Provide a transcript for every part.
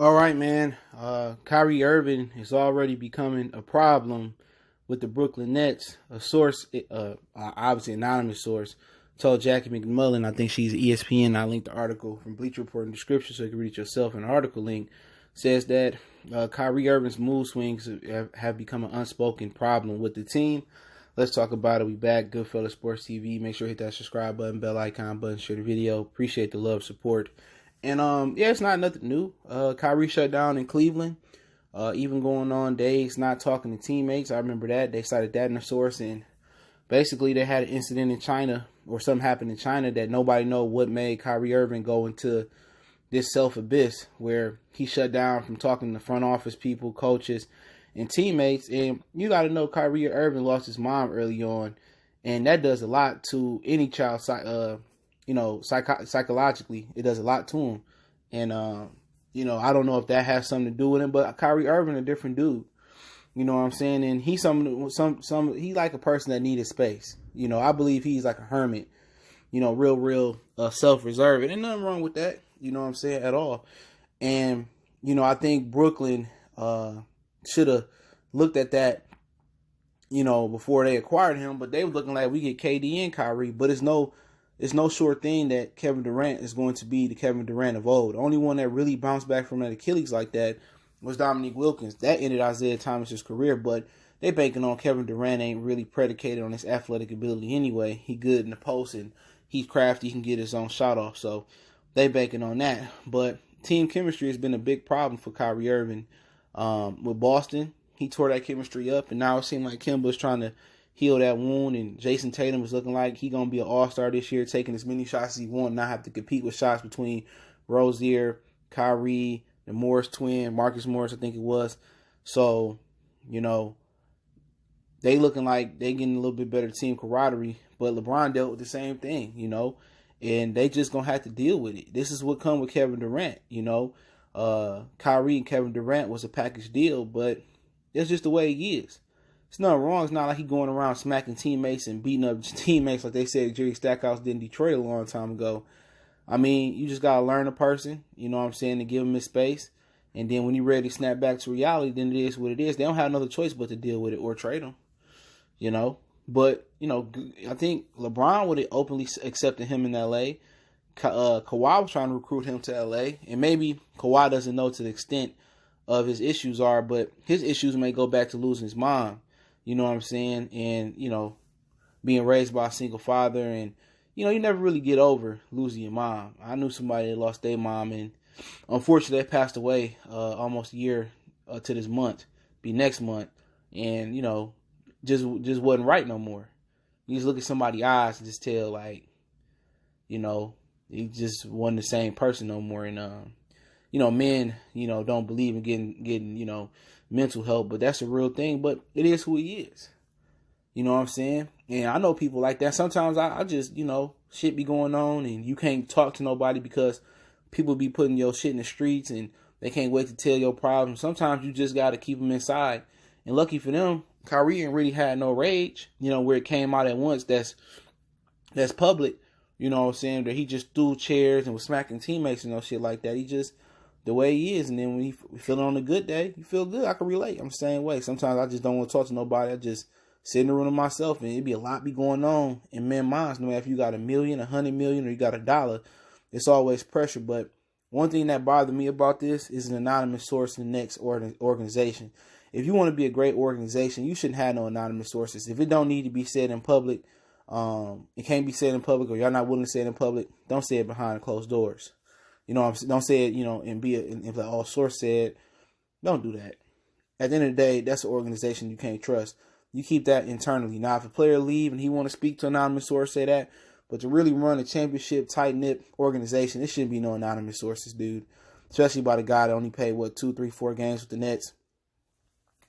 All right, man. Kyrie Irving is already becoming a problem with the Brooklyn Nets. A source, obviously anonymous source, told Jackie McMullen, I think she's ESPN. I linked the article from Bleacher Report in the description so you can read it yourself. An article link says that Kyrie Irving's mood swings have become an unspoken problem with the team. Let's talk about it. We back, Goodfellas Sports TV. Make sure you hit that subscribe button, bell icon button, share the video. Appreciate the love, support. And yeah, it's not nothing new. Kyrie shut down in Cleveland. Even going on days not talking to teammates. I remember that. They cited that in the source. And basically they had an incident in China, or something happened in China that nobody know what made Kyrie Irving go into this self-abyss where he shut down from talking to front office people, coaches, and teammates. And you got to know Kyrie Irving lost his mom early on. And that does a lot to any child, psychologically. It does a lot to him. And, I don't know if that has something to do with him, but Kyrie Irving, a different dude. You know what I'm saying? And he's he like a person that needed space. I believe he's like a hermit, real self-reserved. And there's nothing wrong with that, you know what I'm saying, at all. And, I think Brooklyn should have looked at that, before they acquired him. But they were looking like we get KD and Kyrie, but it's no sure thing that Kevin Durant is going to be the Kevin Durant of old. The only one that really bounced back from that Achilles like that was Dominique Wilkins. That ended Isaiah Thomas's career, but they banking on Kevin Durant ain't really predicated on his athletic ability anyway. He good in the post and he's crafty, he can get his own shot off. So they banking on that. But team chemistry has been a big problem for Kyrie Irving. With Boston, he tore that chemistry up, and now it seems like Kemba's trying to heal that wound, and Jason Tatum is looking like he going to be an all-star this year, taking as many shots as he wants, not have to compete with shots between Rozier, Kyrie, the Morris twin, Marcus Morris, I think it was. So, they looking like they getting a little bit better team camaraderie, but LeBron dealt with the same thing, and they just going to have to deal with it. This is what come with Kevin Durant, Kyrie and Kevin Durant was a package deal, but it's just the way he is. It's nothing wrong. It's not like he going around smacking teammates and beating up teammates like they said Jerry Stackhouse did in Detroit a long time ago. I mean, you just got to learn a person, and give him his space. And then when you're ready to snap back to reality, then it is what it is. They don't have another choice but to deal with it or trade him, But, I think LeBron would have openly accepted him in L.A. Kawhi was trying to recruit him to L.A. And maybe Kawhi doesn't know to the extent of his issues are, but his issues may go back to losing his mom. You know what I'm saying? And, being raised by a single father. And, you never really get over losing your mom. I knew somebody that lost their mom. And unfortunately, they passed away almost a year to this month. Be next month. And, just wasn't right no more. You just look at somebody's eyes and just tell, like, he just wasn't the same person no more. And, men, don't believe in getting, mental help, but that's a real thing. But it is who he is. You know what I'm saying? And I know people like that. Sometimes I just, shit be going on and you can't talk to nobody because people be putting your shit in the streets and they can't wait to tell your problems. Sometimes you just got to keep them inside. And lucky for them, Kyrie ain't really had no rage, where it came out at once. That's public, you know what I'm saying? That he just threw chairs and was smacking teammates and shit like that. He just, the way he is, and then when he feeling on a good day, you feel good. I can relate. I'm the same way. Sometimes I just don't want to talk to nobody. I just sit in the room to myself, and it'd be a lot be going on in men's minds. No matter if you got $1 million, $100 million, or you got $1, it's always pressure. But one thing that bothered me about this is an anonymous source in the next organization. If you want to be a great organization, you shouldn't have no anonymous sources. If it don't need to be said in public, it can't be said in public, or y'all not willing to say it in public, don't say it behind closed doors. Don't say it, and if the all source said, don't do that. At the end of the day, that's an organization you can't trust. You keep that internally. Now, if a player leave and he want to speak to an anonymous source, say that. But to really run a championship, tight-knit organization, it shouldn't be no anonymous sources, dude. Especially by the guy that only played, 2, 3, 4 games with the Nets.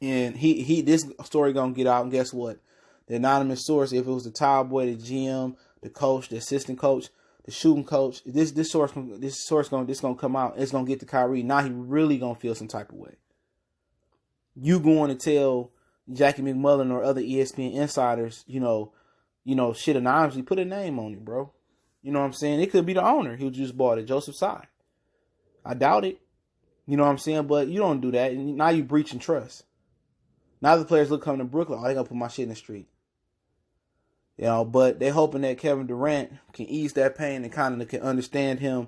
And this story going to get out, and guess what? The anonymous source, if it was the towel boy, the GM, the coach, the assistant coach, the shooting coach, this source gonna come out. It's gonna get to Kyrie. Now he really gonna feel some type of way. You going to tell Jackie McMullen or other ESPN insiders, shit anonymously, put a name on it, bro. You know what I'm saying? It could be the owner who just bought it, Joseph Tsai. I doubt it. You know what I'm saying? But you don't do that. And now you breaching trust. Now the players look coming to Brooklyn, oh, they gonna put my shit in the street. You know, but they hoping that Kevin Durant can ease that pain and kind of can understand him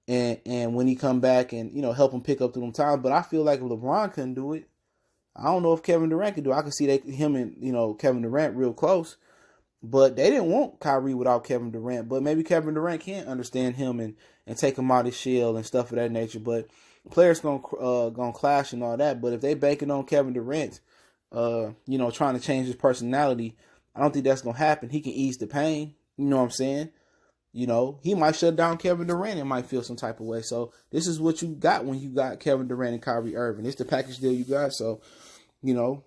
and when he come back and, you know, help him pick up through them times. But I feel like if LeBron couldn't do it, I don't know if Kevin Durant could do it. I could see him and, you know, Kevin Durant real close. But they didn't want Kyrie without Kevin Durant. But maybe Kevin Durant can't understand him and take him out of his shell and stuff of that nature. But players gonna clash and all that. But if they banking on Kevin Durant, you know, trying to change his personality, I don't think that's gonna happen. He can ease the pain. You know what I'm saying? You know, he might shut down Kevin Durant and might feel some type of way. So this is what you got when you got Kevin Durant and Kyrie Irving. It's the package deal you got. So, you know,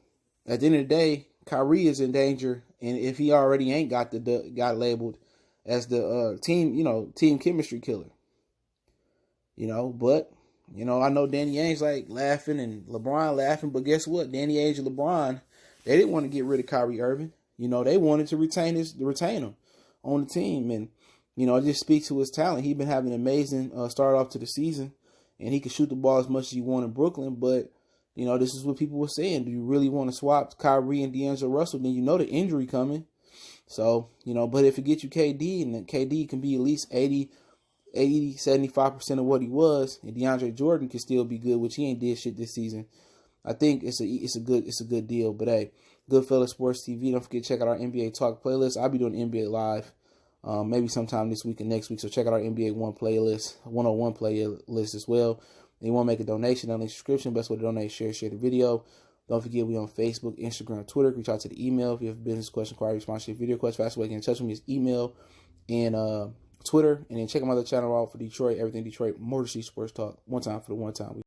at the end of the day, Kyrie is in danger, and if he already ain't got labeled as the team chemistry killer, you know. But you know, I know Danny Ainge like laughing and LeBron laughing, but guess what? Danny Ainge and LeBron, they didn't want to get rid of Kyrie Irving. You know, they wanted to retain him on the team, and you know, it just speaks to his talent. He's been having an amazing start off to the season, and he can shoot the ball as much as he want in Brooklyn, but you know, this is what people were saying. Do you really want to swap Kyrie and D'Angelo Russell? Then you know the injury coming. So, you know, but if it gets you KD, and then KD can be at least 75% of what he was, and DeAndre Jordan can still be good, which he ain't did shit this season. I think it's a good deal. But hey, Goodfellas Sports TV. Don't forget to check out our NBA Talk playlist. I'll be doing NBA Live maybe sometime this week and next week. So check out our NBA 101 playlist as well. And you want to make a donation on the subscription, best way to donate, share the video. Don't forget, we on Facebook, Instagram, Twitter. Reach out to the email if you have a business question, query, sponsorship, video question. Fast way to get in touch with me is email and Twitter. And then check my other channel out for Detroit, everything Detroit, Motor City Sports Talk. One time for the one time.